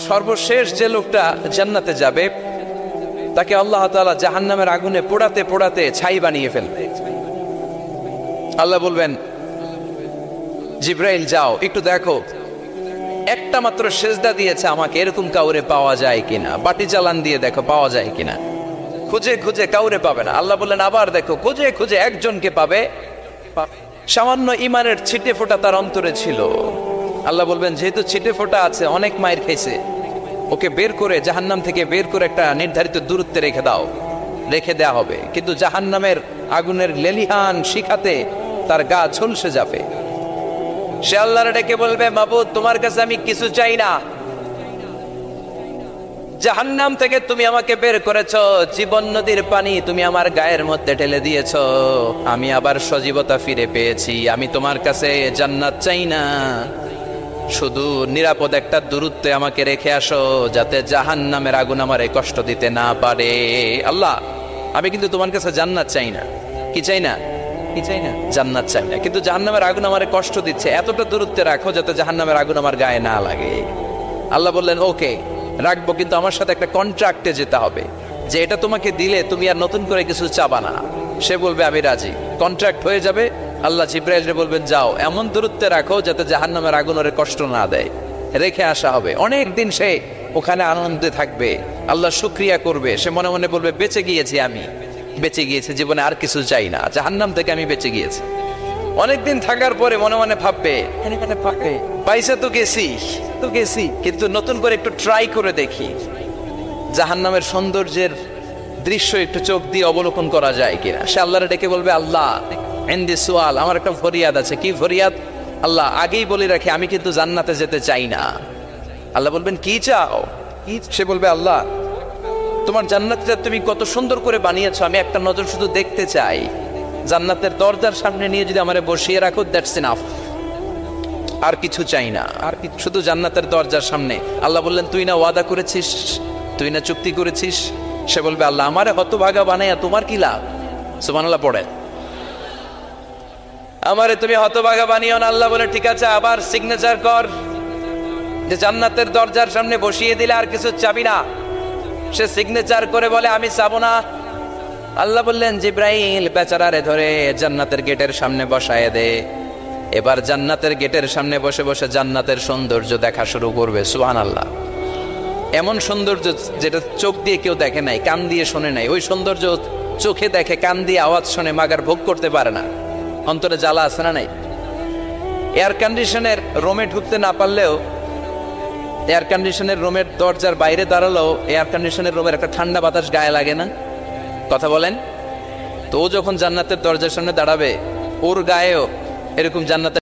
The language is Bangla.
সর্বশেষ যে লোকটা জান্নাতে যাবে তাকে আল্লাহ তাআলা জাহান্নামের আগুনে পোড়াতে পোড়াতে ছাই বানিয়ে ফেলবে। আল্লাহ বলবেন, জিব্রাইল যাও একটু দেখো, একটা মাত্র সেজদা দিয়েছে আমাকে, এরকম কাউরে পাওয়া যায় কিনা, বাটি চালান দিয়ে দেখো পাওয়া যায় কিনা। খুঁজে খুঁজে কাউরে পাবে না। আল্লাহ বললেন আবার দেখো, খুঁজে খুঁজে একজনকে পাবে, সামান্য ইমানের ছিটে ফোঁটা তার অন্তরে ছিল। আল্লাহ বলবেন যেহেতু ছিটে ফোঁটা আছে, অনেক মায়ের খেয়েছে, ওকে বের করে জাহান্নাম থেকে বের করে একটা নির্ধারিত দূরত্বে রেখে দাও। রেখে দেয়া হবে, কিন্তু জাহান্নামের আগুনের লেলিহান শিখাতে তার গা ঝলসে যাবে। সে আল্লাহর ডেকে বলবে, মাবুদ তোমার কাছে আমি কিছু চাই না, জাহান্নাম থেকে তুমি আমাকে বের করেছো, জীবন নদীর পানি তুমি আমার গায়ের মধ্যে ঢেলে দিয়েছো, আমি আবার সজীবতা ফিরে পেয়েছি, আমি তোমার কাছে জান্নাত চাই না, শুধু নিরাপদ একটা দূরত্বে আমাকে রেখে আসো, যাতে জাহান্নামের আগুন আমারে কষ্ট দিতে না পারে। আল্লাহ আমি কিন্তু তোমার কাছে জান্নাত চাই না। কি চাই না? কি চাই না? জান্নাত চাই না, কিন্তু জাহান্নামের আগুন আমারে কষ্ট দিচ্ছে, এতটা দূরত্বে রাখো যাতে জাহান্নামের আগুন আমার গায়ে না লাগে। আল্লাহ বললেন ওকে রাখবো, কিন্তু আমার সাথে একটা কন্ট্রাক্টে যেতে হবে, যে এটা তোমাকে দিলে তুমি আর নতুন করে কিছু চাবা না। সে বলবে আমি রাজি, কন্ট্রাক্ট হয়ে যাবে। আল্লাহ জিব্রাইলকে বলবেন যাও এমন দূরত্বে রাখো যাতে জাহান্নামের আগুন ওরে কষ্ট না দেয়। রেখে আসা হবে, অনেক দিন সে ওখানে আনন্দে থাকবে, আল্লাহ শুকরিয়া করবে, সে মনে মনে বলবে বেঁচে গিয়েছি, আমি বেঁচে গিয়েছি, জীবনে আর কিছু চাই না, জাহান্নাম থেকে আমি বেঁচে গিয়েছি। অনেকদিন থাকার পরে মনে মনে ভাববে পাইসা তো গেছি, কিন্তু নতুন করে একটু ট্রাই করে দেখি, জাহান্নামের সৌন্দর্যের দৃশ্য একটু চোখ দিয়ে অবলোকন করা যায় কিনা। সে আল্লাহরে ডেকে বলবে আল্লাহ ইনদি সুয়াল, আমার একটা ফরিয়াদ আছে। কি ফরিয়াদ? আল্লাহ আগেই বলে রাখি আমি কিন্তু জান্নাতে যেতে চাই না। আল্লাহ বলবেন কি চাও? সে বলবে আল্লাহ তোমার জান্নাতটা তুমি কত সুন্দর করে বানিয়েছো, আমি একটা নজর শুধু দেখতে চাই, জান্নাতের দরজার সামনে নিয়ে যদি আমারে বসিয়ে রাখো, দ্যাটস ইনাফ, আর কিছু চাই না, আর শুধু জান্নাতের দরজার সামনে। আল্লাহ বললেন তুই না ওয়াদা করেছিস, তুই না চুক্তি করেছিস। সে বলবে আল্লাহ আমারে হতভাগা বানাইয়া তোমার কি লাভ? সুবহানাল্লাহ পড়েন, আমারে তুমি হতভাগা বানিও না। আল্লাহ বলে ঠিক আছে, আবার সিগনেচার কর যে জান্নাতের দরজার সামনে বসিয়ে দিলে আর কিছু চাবি না। সে সিগনেচার করে বলে আমি চাবো না। আল্লাহ বললেন জিব্রাইল বেচারারে ধরে জান্নাতের গেটের সামনে বসায় দে। এবার জান্নাতের গেটের সামনে বসে বসে জান্নাতের সৌন্দর্য দেখা শুরু করবে। সুবহানাল্লাহ, এমন সৌন্দর্য যেটা চোখ দিয়ে কেউ দেখে নাই, কান দিয়ে শোনে নাই, ওই সৌন্দর্য চোখে দেখে, কান দিয়ে আওয়াজ শোনে, মাগার ভোগ করতে পারে না। অন্তরে জ্বালা আছে না নাই? এয়ার কন্ডিশনের রুমে ঢুকতে না পারলেও, এয়ার কন্ডিশনের রুমের দরজার বাইরে দাঁড়ালেও এয়ার কন্ডিশনের রুমের একটা ঠান্ডা বাতাস গায়ে লাগে না? কথা বলেন তো। ও যখন জান্নাতের দরজার সামনে দাঁড়াবে, ওর গায়েও এরকম জান্নাতের